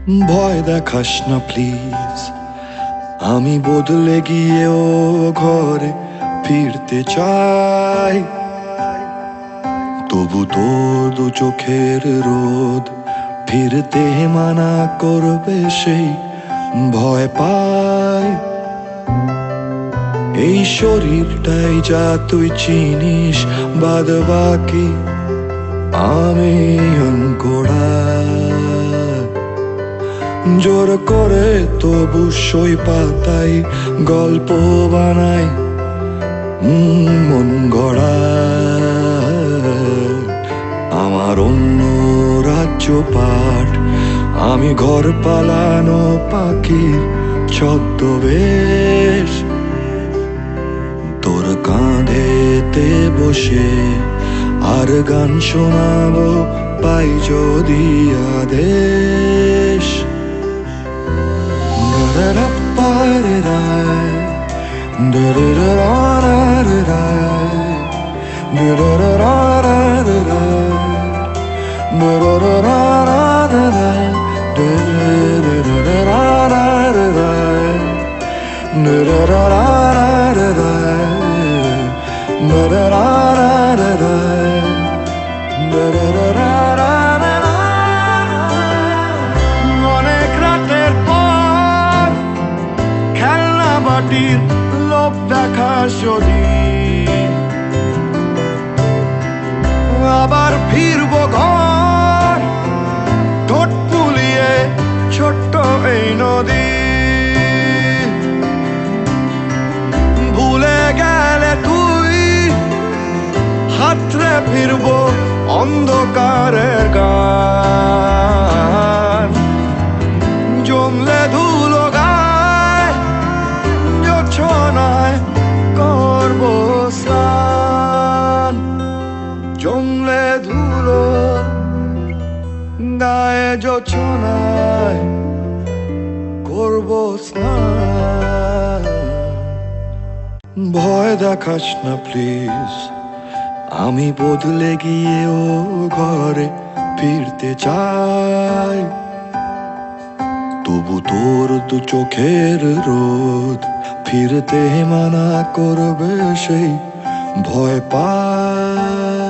ভয় দেখাস না প্লিজ, আমি বদলে গিয়েও ঘরে ফিরতে চাই। তবু তোর দু চোখের রোদ ফিরতে মানা করবে সেই ভয় পাই। এই শরীরটাই যা তুই চিনিস, বাদ বাকি আমি অঙ্কড়া। জোর করে তবু সই পাতাই গল্প বানাই মন গড়া। আমার অন্য রাজ্য পাঠ, আমি ঘর পালানো পাখির ছদ্মবেশ। তোর কাঁধেতে বসে আর গান শোনাবো পাই যদি আদেশ। অনেক রাতের পর খেলনা বাটির লোভ দেখা যদি আবার ফিরবো ঘর, ঠোঁট ফুলিয়ে ছোট্ট এই নদী। ভুলে গেলে তুই হাতরে ফিরবো অন্ধকারের গান। জমলে ধুলো গায় জোছনায় করবো স্নান। জমলে ধুলো গায়ে জোছনায় করবো স্নান। ভয় দেখাস না প্লিজ, আমি বদলে গিয়েও ঘরে ফিরতে চাই। তবু তোর দু চোখের রোদ ফিরতে মানা করবে সেই ভয় পাই।